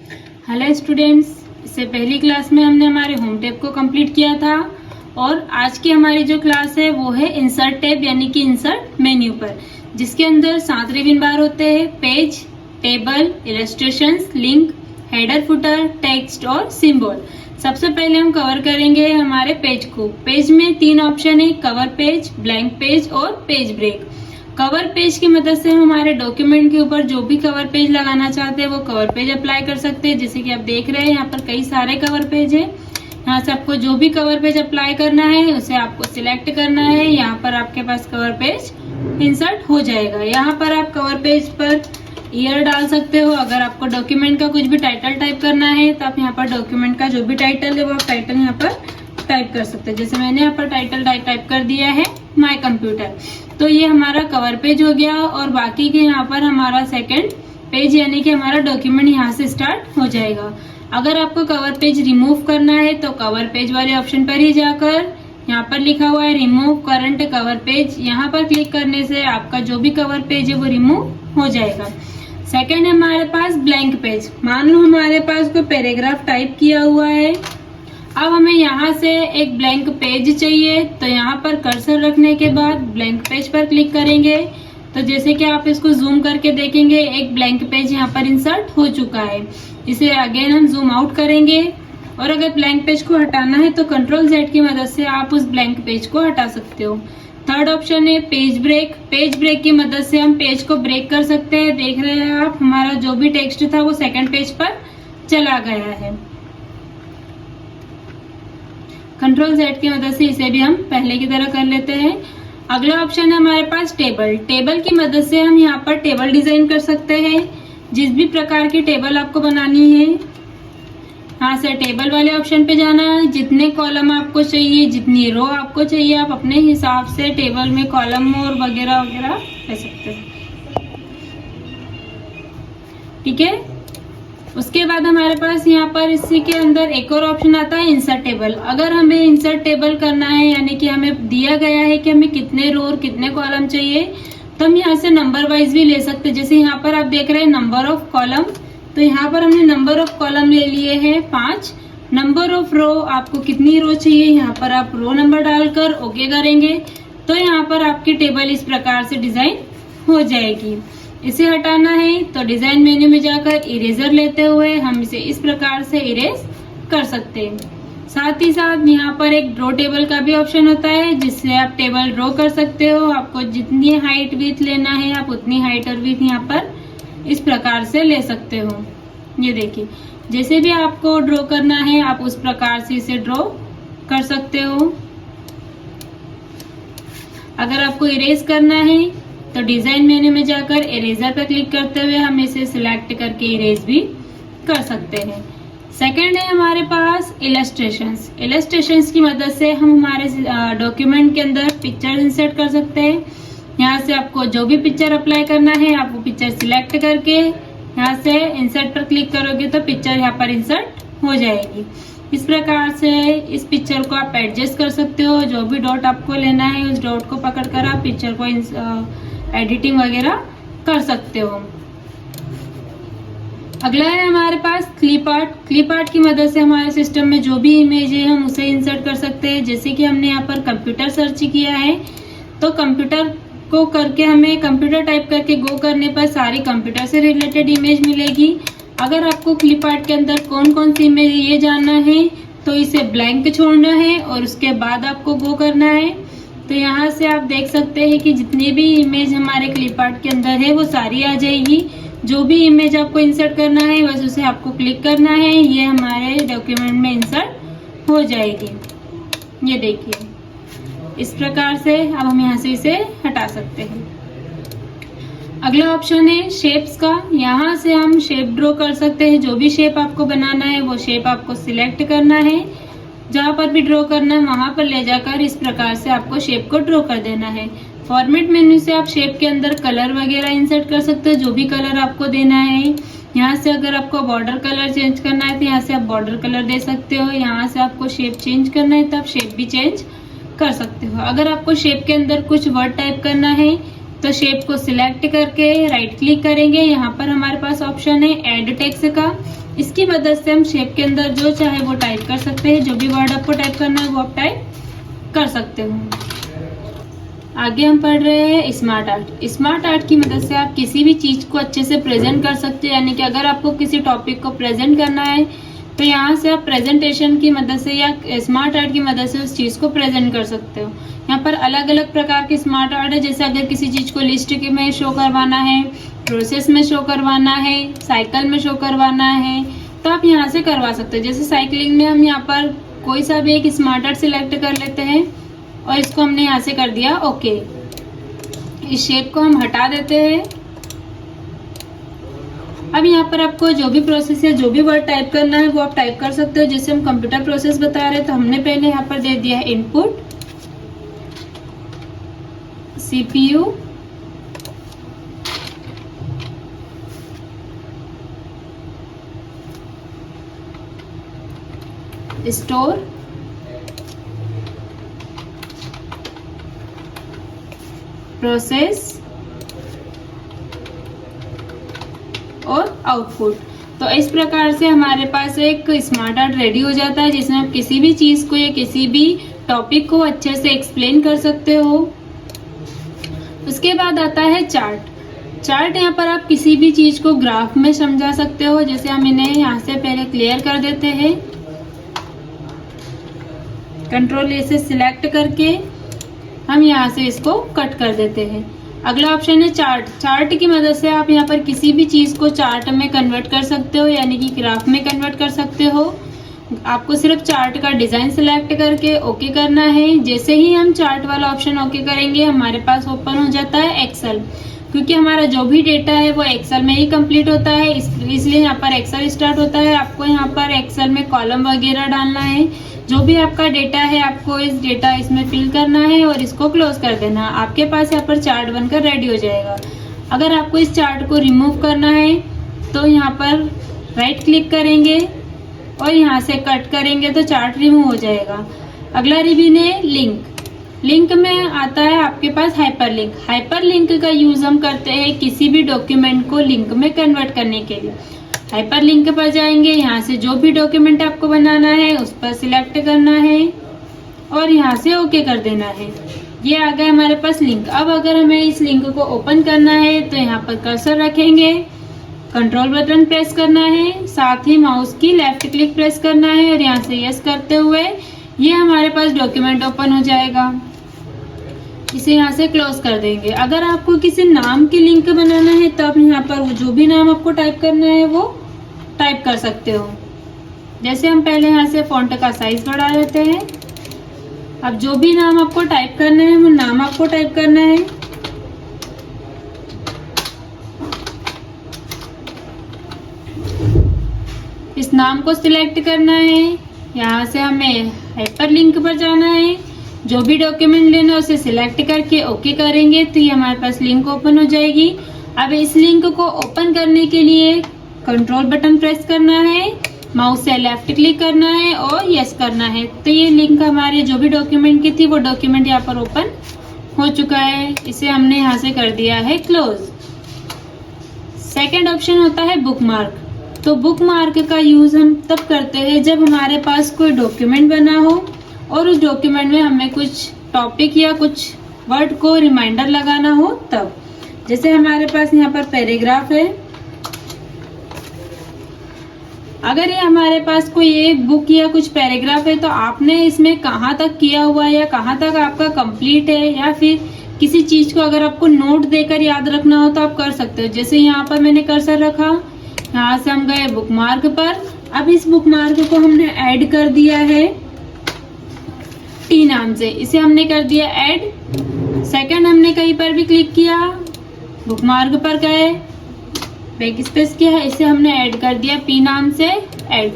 Hello students, इससे पहली class में हमने हमारे होम टैब को कंप्लीट किया था और आज की हमारी जो क्लास है वो है इंसर्ट टैब यानी कि इंसर्ट मेन्यू पर, जिसके अंदर 7 रिबन बार होते हैं। Page, table, illustrations, link, header, footer, text और सिंबल। सबसे पहले हम कवर करेंगे हमारे पेज को। पेज में 3 ऑप्शन है, कवर पेज, ब्लैंक पेज और पेज ब्रेक। कवर पेज की मदद से हम हमारे डॉक्यूमेंट के ऊपर जो भी कवर पेज लगाना चाहते हैं वो कवर पेज अप्लाई कर सकते हैं। जैसे कि आप देख रहे हैं यहाँ पर कई सारे कवर पेज है। यहाँ से आपको जो भी कवर पेज अप्लाई करना है उसे आपको सिलेक्ट करना है। यहाँ पर आपके पास कवर पेज इंसर्ट हो जाएगा। यहाँ पर आप कवर पेज पर ईयर डाल सकते हो। अगर आपको डॉक्यूमेंट का कुछ भी टाइटल टाइप करना है तो आप यहाँ पर डॉक्यूमेंट का जो भी टाइटल है वो आप टाइटल यहाँ पर टाइप कर सकते हैं। जैसे मैंने यहाँ पर टाइटल टाइप कर दिया है माय कंप्यूटर, तो ये हमारा कवर पेज हो गया। और बाकी के यहाँ पर हमारा सेकंड पेज यानी कि हमारा डॉक्यूमेंट यहाँ से स्टार्ट हो जाएगा। अगर आपको कवर पेज रिमूव करना है तो कवर पेज वाले ऑप्शन पर ही जाकर यहाँ पर लिखा हुआ है रिमूव करंट कवर पेज, यहाँ पर क्लिक करने से आपका जो भी कवर पेज है वो रिमूव हो जाएगा। सेकंड है हमारे पास ब्लैंक पेज। मान लो हमारे पास कोई पैराग्राफ टाइप किया हुआ है, अब हमें यहाँ से एक ब्लैंक पेज चाहिए, तो यहाँ पर कर्सर रखने के बाद ब्लैंक पेज पर क्लिक करेंगे तो जैसे कि आप इसको जूम करके देखेंगे एक ब्लैंक पेज यहाँ पर इंसर्ट हो चुका है। इसे अगेन हम जूम आउट करेंगे और अगर ब्लैंक पेज को हटाना है तो कंट्रोल Z की मदद से आप उस ब्लैंक पेज को हटा सकते हो। थर्ड ऑप्शन है पेज ब्रेक। पेज ब्रेक की मदद से हम पेज को ब्रेक कर सकते हैं। देख रहे हैं आप, हमारा जो भी टेक्स्ट था वो सेकंड पेज पर चला गया है। कंट्रोल Z की मदद से इसे भी हम पहले की तरह कर लेते हैं। अगला ऑप्शन है हमारे पास टेबल। टेबल की मदद से हम यहाँ पर टेबल डिजाइन कर सकते हैं। जिस भी प्रकार की टेबल आपको बनानी है यहाँ से टेबल वाले ऑप्शन पे जाना है। जितने कॉलम आपको चाहिए, जितनी रो आपको चाहिए, आप अपने हिसाब से टेबल में कॉलम और वगैरह वगैरह ले सकते हैं। ठीक है, उसके बाद हमारे पास यहाँ पर इसी के अंदर एक और ऑप्शन आता है इंसर्ट टेबल। अगर हमें इंसर्ट टेबल करना है यानी कि हमें दिया गया है कि हमें कितने रो और कितने कॉलम चाहिए, तो हम यहाँ से नंबर वाइज भी ले सकते हैं। जैसे यहाँ पर आप देख रहे हैं नंबर ऑफ कॉलम, तो यहाँ पर हमने नंबर ऑफ कॉलम ले लिए हैं 5। नंबर ऑफ रो, आपको कितनी रो चाहिए यहाँ पर आप रो नंबर डालकर ओके करेंगे तो यहाँ पर आपकी टेबल इस प्रकार से डिजाइन हो जाएगी। इसे हटाना है तो डिजाइन मेन्यू में जाकर इरेजर लेते हुए हम इसे इस प्रकार से इरेज कर सकते हैं। साथ ही साथ यहाँ पर एक ड्रॉ टेबल का भी ऑप्शन होता है जिससे आप टेबल ड्रॉ कर सकते हो। आपको जितनी हाइट विड्थ लेना है आप उतनी हाइट और विड्थ यहाँ पर इस प्रकार से ले सकते हो। ये देखिए, जैसे भी आपको ड्रॉ करना है आप उस प्रकार से इसे ड्रॉ कर सकते हो। अगर आपको इरेज करना है तो डिजाइन मेन्यू में जाकर इरेजर पर क्लिक करते हुए हम इसे सिलेक्ट करके इरेज भी कर सकते हैं। सेकंड है हमारे पास इलस्ट्रेशंस। इलस्ट्रेशंस की मदद से हम हमारे डॉक्यूमेंट के अंदर पिक्चर इंसर्ट कर सकते हैं। यहाँ से आपको जो भी पिक्चर अप्लाई करना है आप वो पिक्चर सिलेक्ट करके यहाँ से इंसर्ट पर क्लिक करोगे तो पिक्चर यहाँ पर इंसर्ट हो जाएगी। इस प्रकार से इस पिक्चर को आप एडजस्ट कर सकते हो। जो भी डॉट आपको लेना है उस डॉट को पकड़कर आप पिक्चर को एडिटिंग वगैरह कर सकते हो। अगला है हमारे पास क्लिप आर्ट। क्लिप आर्ट की मदद से हमारे सिस्टम में जो भी इमेज है हम उसे इंसर्ट कर सकते हैं। जैसे कि हमने यहाँ पर कंप्यूटर सर्च किया है तो कंप्यूटर को करके हमें कंप्यूटर टाइप करके गो करने पर सारी कंप्यूटर से रिलेटेड इमेज मिलेगी। अगर आपको क्लिप आर्ट के अंदर कौन कौन सी इमेज ये जानना है तो इसे ब्लैंक छोड़ना है और उसके बाद आपको गो करना है। तो यहाँ से आप देख सकते हैं कि जितनी भी इमेज हमारे क्लिप आर्ट के अंदर है वो सारी आ जाएगी। जो भी इमेज आपको इंसर्ट करना है बस उसे आपको क्लिक करना है, ये हमारे डॉक्यूमेंट में इंसर्ट हो जाएगी। ये देखिए, इस प्रकार से अब हम यहाँ से इसे हटा सकते हैं। अगला ऑप्शन है शेप्स का। यहाँ से हम शेप ड्रॉ कर सकते हैं। जो भी शेप आपको बनाना है वो शेप आपको सिलेक्ट करना है। जहाँ पर भी ड्रॉ करना है वहां पर ले जाकर इस प्रकार से आपको शेप को ड्रॉ कर देना है। फॉर्मेट मेन्यू से आप शेप के अंदर कलर वगैरह इंसर्ट कर सकते हो, जो भी कलर आपको देना है। यहाँ से अगर आपको बॉर्डर कलर चेंज करना है तो यहाँ से आप बॉर्डर कलर दे सकते हो। यहाँ से आपको शेप चेंज करना है तो आप शेप भी चेंज कर सकते हो। अगर आपको शेप के अंदर कुछ वर्ड टाइप करना है तो शेप को सिलेक्ट करके राइट क्लिक करेंगे। यहाँ पर हमारे पास ऑप्शन है ऐड टेक्स्ट का। इसकी मदद से हम शेप के अंदर जो चाहे वो टाइप कर सकते हैं। जो भी वर्ड आपको टाइप करना है वो आप टाइप कर सकते हो। आगे हम पढ़ रहे हैं स्मार्ट आर्ट। स्मार्ट आर्ट की मदद से आप किसी भी चीज को अच्छे से प्रेजेंट कर सकते हैं। यानी कि अगर आपको किसी टॉपिक को प्रेजेंट करना है तो यहाँ से आप प्रेजेंटेशन की मदद से या स्मार्ट आर्ट की मदद से उस चीज को प्रेजेंट कर सकते हो। यहाँ पर अलग अलग प्रकार के स्मार्ट आर्ट है। जैसे अगर किसी चीज को लिस्ट में शो करवाना है, प्रोसेस में शो करवाना है, साइकिल में शो करवाना है, तो आप यहाँ से करवा सकते हो। जैसे साइकिलिंग में हम यहाँ पर कोई सा भी एक स्मार्ट आर्ट सिलेक्ट कर लेते हैं और इसको हमने यहाँ से कर दिया ओके। इस शेप को हम हटा देते हैं। अब यहाँ पर आपको जो भी प्रोसेस या जो भी वर्ड टाइप करना है वो आप टाइप कर सकते हो। जैसे हम कंप्यूटर प्रोसेस बता रहे हैं तो हमने पहले यहाँ पर दे दिया है इनपुट CPU, स्टोर, प्रोसेस और आउटपुट। तो इस प्रकार से हमारे पास एक स्मार्ट आर्ट रेडी हो जाता है जिसमें आप किसी भी चीज को या किसी भी टॉपिक को अच्छे से एक्सप्लेन कर सकते हो। उसके बाद आता है चार्ट। चार्ट यहाँ पर आप किसी भी चीज को ग्राफ में समझा सकते हो। जैसे हम इन्हें यहाँ से पहले क्लियर कर देते हैं, कंट्रोल ए से सिलेक्ट करके हम यहाँ से इसको कट कर देते हैं। अगला ऑप्शन है चार्ट। चार्ट की मदद से आप यहाँ पर किसी भी चीज को चार्ट में कन्वर्ट कर सकते हो, यानी कि ग्राफ में कन्वर्ट कर सकते हो। आपको सिर्फ चार्ट का डिजाइन सिलेक्ट करके ओके करना है। जैसे ही हम चार्ट वाला ऑप्शन ओके करेंगे हमारे पास ओपन हो जाता है एक्सेल, क्योंकि हमारा जो भी डेटा है वो एक्सेल में ही कंप्लीट होता है, इसलिए यहाँ पर एक्सेल स्टार्ट होता है। आपको यहाँ पर एक्सेल में कॉलम वगैरह डालना है। जो भी आपका डेटा है आपको इस डेटा इसमें फिल करना है और इसको क्लोज कर देना। आपके पास यहाँ पर चार्ट बनकर रेडी हो जाएगा। अगर आपको इस चार्ट को रिमूव करना है तो यहाँ पर राइट क्लिक करेंगे और यहाँ से कट करेंगे तो चार्ट रिमूव हो जाएगा। अगला रिवीन है लिंक। लिंक में आता है आपके पास हाइपरलिंक। हाइपरलिंक का यूज हम करते हैं किसी भी डॉक्यूमेंट को लिंक में कन्वर्ट करने के लिए। हाइपरलिंक पर जाएंगे, यहाँ से जो भी डॉक्यूमेंट आपको बनाना है उस पर सिलेक्ट करना है और यहाँ से ओके कर देना है। ये आ गया हमारे पास लिंक। अब अगर हमें इस लिंक को ओपन करना है तो यहाँ पर कर्सर रखेंगे, कंट्रोल बटन प्रेस करना है, साथ ही माउस की लेफ्ट क्लिक प्रेस करना है और यहाँ से यस करते हुए ये हमारे पास डॉक्यूमेंट ओपन हो जाएगा। इसे यहाँ से क्लोज कर देंगे। अगर आपको किसी नाम की लिंक बनाना है तो आप यहाँ पर जो भी नाम आपको टाइप करना है वो टाइप कर सकते हो। जैसे हम पहले यहाँ से फॉन्ट का साइज बढ़ा लेते हैं। अब जो भी नाम आपको टाइप करना है वो नाम आपको टाइप करना है। इस नाम को सिलेक्ट करना है। यहाँ से हमें हाइपरलिंक पर जाना है। जो भी डॉक्यूमेंट लेना है उसे सिलेक्ट करके ओके करेंगे तो ये हमारे पास लिंक ओपन हो जाएगी। अब इस लिंक को ओपन करने के लिए कंट्रोल बटन प्रेस करना है, माउस से लेफ्ट क्लिक करना है और यस करना है। तो ये लिंक हमारे जो भी डॉक्यूमेंट की थी वो डॉक्यूमेंट यहाँ पर ओपन हो चुका है। इसे हमने यहाँ से कर दिया है क्लोज। सेकेंड ऑप्शन होता है बुकमार्क। तो बुकमार्क का यूज हम तब करते हैं जब हमारे पास कोई डॉक्यूमेंट बना हो और उस डॉक्यूमेंट में हमें कुछ टॉपिक या कुछ वर्ड को रिमाइंडर लगाना हो तब। जैसे हमारे पास यहाँ पर पैराग्राफ है। अगर ये हमारे पास कोई एक बुक या कुछ पैराग्राफ है तो आपने इसमें कहाँ तक किया हुआ है या कहाँ तक आपका कंप्लीट है, या फिर किसी चीज को अगर आपको नोट देकर याद रखना हो तो आप कर सकते हो। जैसे यहाँ पर मैंने कर्सर रखा, यहाँ से हम गए बुकमार्क पर। अब इस बुकमार्क को हमने ऐड कर दिया है टी नाम से, इसे हमने कर दिया ऐड। सेकंड हमने कहीं पर भी क्लिक किया, बुकमार्क पर गए, बैक स्पेस किया है, इसे हमने ऐड कर दिया पी नाम से ऐड।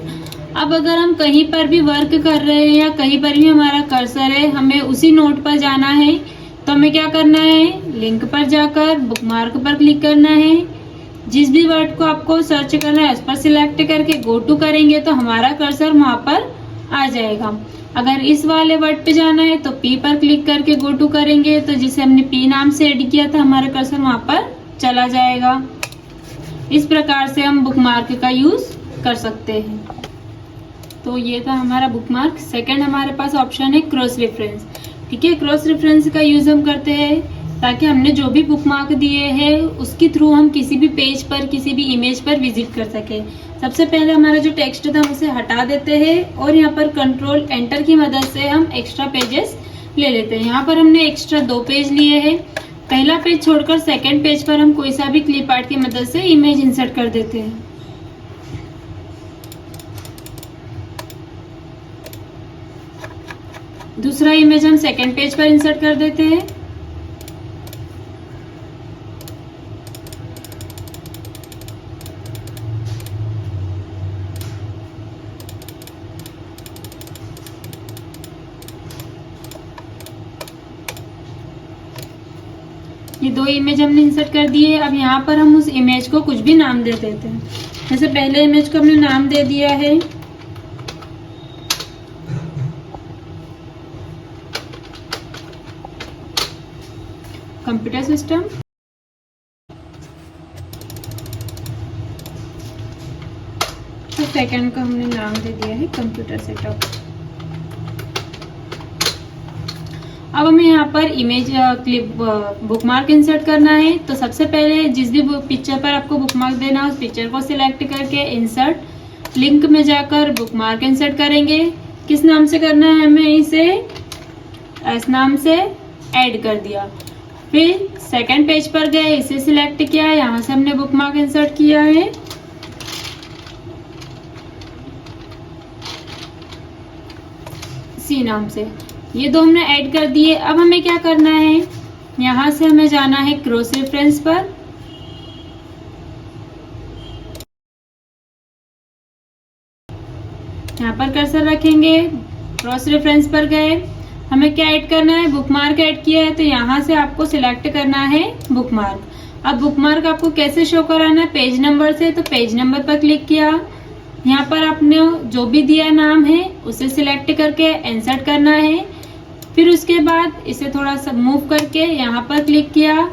अब अगर हम कहीं पर भी वर्क कर रहे हैं या कहीं पर भी हमारा कर्सर है, हमें उसी नोट पर जाना है तो हमें क्या करना है, लिंक पर जाकर बुकमार्क पर क्लिक करना है। जिस भी वर्ड को आपको सर्च करना है उस पर सिलेक्ट करके गो टू करेंगे तो हमारा कर्सर वहां पर आ जाएगा। अगर इस वाले वर्ड पे जाना है तो पी पर क्लिक करके गो टू करेंगे तो जिसे हमने पी नाम से ऐड किया था हमारा कर्सर वहां पर चला जाएगा। इस प्रकार से हम बुकमार्क का यूज कर सकते हैं। तो ये था हमारा बुकमार्क। सेकंड हमारे पास ऑप्शन है क्रॉस रेफरेंस। ठीक है, क्रॉस रेफरेंस का यूज हम करते हैं ताकि हमने जो भी बुकमार्क दिए हैं उसके थ्रू हम किसी भी पेज पर, किसी भी इमेज पर विजिट कर सके। सबसे पहले हमारा जो टेक्स्ट था उसे हटा देते हैं और यहाँ पर कंट्रोल एंटर की मदद से हम एक्स्ट्रा पेजेस ले लेते हैं। यहाँ पर हमने एक्स्ट्रा 2 पेज लिए हैं। पहला पेज छोड़कर सेकंड पेज पर हम कोई सा भी क्लिप आर्ट की मदद से इमेज इंसर्ट कर देते हैं। दूसरा इमेज हम सेकंड पेज पर इंसर्ट कर देते हैं। ये 2 इमेज हमने इंसर्ट कर दिए। अब यहाँ पर हम उस इमेज को कुछ भी नाम दे देते हैं। जैसे पहले इमेज को हमने नाम दे दिया है कंप्यूटर सिस्टम। तो सेकंड को हमने नाम दे दिया है कंप्यूटर सेटअप। अब हमें यहाँ पर इमेज क्लिप बुकमार्क इंसर्ट करना है। तो सबसे पहले जिस भी पिक्चर पर आपको बुकमार्क देना है उस पिक्चर को सिलेक्ट करके इंसर्ट लिंक में जाकर बुकमार्क इंसर्ट करेंगे। किस नाम से करना है, हमें इसे एस नाम से ऐड कर दिया। फिर सेकंड पेज पर गए, इसे सिलेक्ट किया, यहाँ से हमने बुकमार्क इंसर्ट किया है। सी नाम से ये 2 हमने ऐड कर दिए। अब हमें क्या करना है, यहाँ से हमें जाना है क्रॉस रेफरेंस पर। यहाँ पर कर्सर रखेंगे, क्रॉस रेफरेंस पर गए, हमें क्या ऐड करना है, बुकमार्क ऐड किया है। तो यहाँ से आपको सिलेक्ट करना है बुकमार्क। अब बुकमार्क आपको कैसे शो कराना है, पेज नंबर से। तो पेज नंबर पर क्लिक किया, यहाँ पर आपने जो भी दिया नाम है उसे सिलेक्ट करके इंसर्ट करना है। फिर उसके बाद इसे थोड़ा सा मूव करके यहाँ पर क्लिक किया,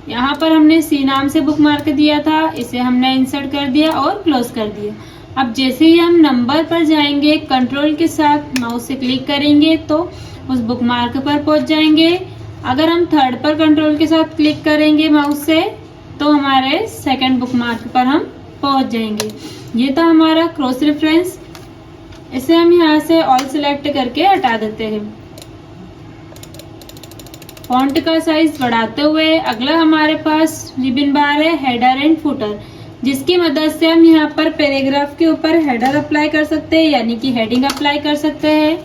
यहाँ पर हमने सी नाम से बुकमार्क दिया था, इसे हमने इंसर्ट कर दिया और क्लोज कर दिया। अब जैसे ही हम नंबर पर जाएंगे, कंट्रोल के साथ माउस से क्लिक करेंगे तो उस बुकमार्क पर पहुंच जाएंगे। अगर हम थर्ड पर कंट्रोल के साथ क्लिक करेंगे माउस से तो हमारे सेकंड बुकमार्क पर हम पहुंच जाएंगे। ये था हमारा क्रॉस रेफरेंस। इसे हम यहाँ से ऑल सिलेक्ट करके हटा देते हैं। फॉन्ट का साइज बढ़ाते हुए अगला हमारे पास रिबन बार है हेडर एंड फुटर, जिसकी मदद से हम यहाँ पर पैराग्राफ के ऊपर हेडर अप्लाई कर सकते हैं, यानी कि हेडिंग अप्लाई कर सकते हैं।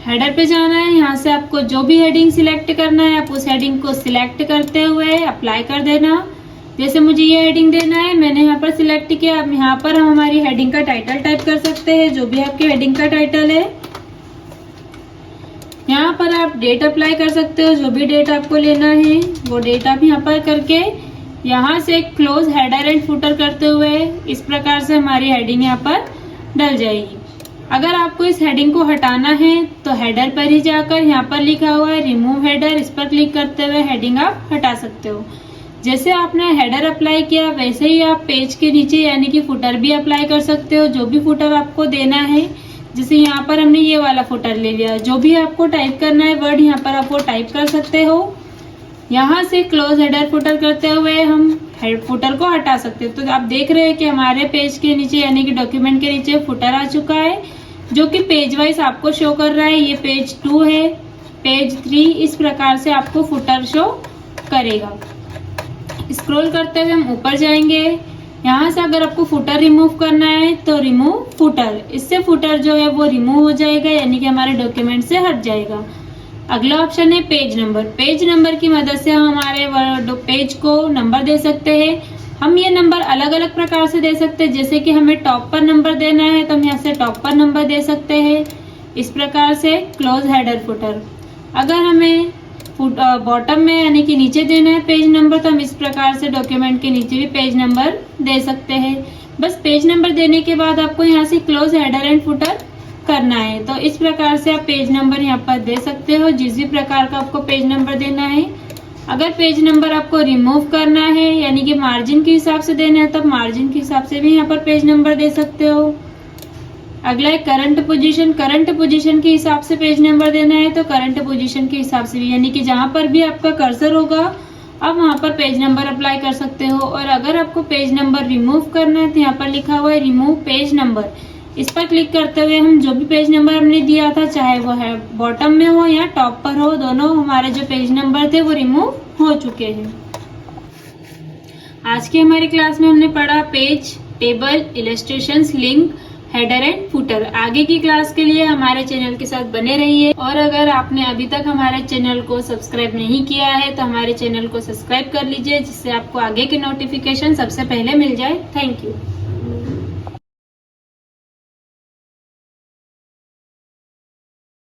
हेडर पे जाना है, यहाँ से आपको जो भी हेडिंग सिलेक्ट करना है आप उस हेडिंग को सिलेक्ट करते हुए अप्लाई कर देना। जैसे मुझे ये हेडिंग देना है, मैंने यहाँ पर सिलेक्ट किया। अब यहाँ पर हम हमारी हेडिंग का टाइटल टाइप कर सकते हैं, जो भी आपके हेडिंग का टाइटल है। यहाँ पर आप डेट अप्लाई कर सकते हो, जो भी डेट आपको लेना है वो डेट आप यहाँ पर करके यहाँ से क्लोज हेडर एंड फुटर करते हुए इस प्रकार से हमारी हेडिंग यहाँ पर डल जाएगी। अगर आपको इस हेडिंग को हटाना है तो हेडर पर ही जाकर यहाँ पर लिखा हुआ है रिमूव हेडर, इस पर क्लिक करते हुए हेडिंग आप हटा सकते हो। जैसे आपने हेडर अप्लाई किया वैसे ही आप पेज के नीचे यानी कि फुटर भी अप्लाई कर सकते हो, जो भी फुटर आपको देना है। जैसे यहाँ पर हमने ये वाला फुटर ले लिया, जो भी आपको टाइप करना है वर्ड यहाँ पर आप वो टाइप कर सकते हो। यहाँ से क्लोज हेडर फुटर करते हुए हम हेड फुटर को हटा सकते हो। तो आप देख रहे हैं कि हमारे पेज के नीचे यानी कि डॉक्यूमेंट के नीचे फुटर आ चुका है, जो कि पेज वाइज आपको शो कर रहा है। ये पेज 2 है, पेज 3, इस प्रकार से आपको फुटर शो करेगा। स्क्रॉल करते हुए हम ऊपर जाएंगे। यहाँ से अगर आपको फुटर रिमूव करना है तो रिमूव फुटर, इससे फुटर जो है वो रिमूव हो जाएगा, यानी कि हमारे डॉक्यूमेंट से हट जाएगा। अगला ऑप्शन है पेज नंबर। पेज नंबर की मदद से हम हमारे पेज को नंबर दे सकते हैं। हम ये नंबर अलग अलग प्रकार से दे सकते हैं, जैसे कि हमें टॉप पर नंबर देना है तो हम यहाँ से टॉप पर नंबर दे सकते हैं, इस प्रकार से क्लोज हेडर फुटर। अगर हमें बॉटम में यानी कि नीचे देना है पेज नंबर तो हम इस प्रकार से डॉक्यूमेंट के नीचे भी पेज नंबर दे सकते हैं। बस पेज नंबर देने के बाद आपको यहाँ से क्लोज हेडर एंड फुटर करना है। तो इस प्रकार से आप पेज नंबर यहाँ पर दे सकते हो, जिस भी प्रकार का आपको पेज नंबर देना है। अगर पेज नंबर आपको रिमूव करना है यानी कि मार्जिन के हिसाब से देना है तब मार्जिन के हिसाब से भी यहाँ पर पेज नंबर दे सकते हो। अगला है करंट पोजीशन। करंट पोजीशन के हिसाब से पेज नंबर देना है तो करंट पोजीशन के हिसाब से भी, यानी कि जहां पर भी आपका कर्सर होगा आप वहां पर पेज नंबर अप्लाई कर सकते हो। और अगर आपको पेज नंबर रिमूव करना है तो यहाँ पर लिखा हुआ है रिमूव पेज नंबर, इस पर क्लिक करते हुए हम जो भी पेज नंबर हमने दिया था, चाहे वो है बॉटम में हो या टॉप पर हो, दोनों हमारे जो पेज नंबर थे वो रिमूव हो चुके हैं। आज की हमारी क्लास में हमने पढ़ा page, table, illustrations, link, header and footer. आगे की क्लास के लिए हमारे चैनल के साथ बने रहिए और अगर आपने अभी तक हमारे चैनल को सब्सक्राइब नहीं किया है तो हमारे चैनल को सब्सक्राइब कर लीजिए, जिससे आपको आगे के नोटिफिकेशन सबसे पहले मिल जाए। Thank you.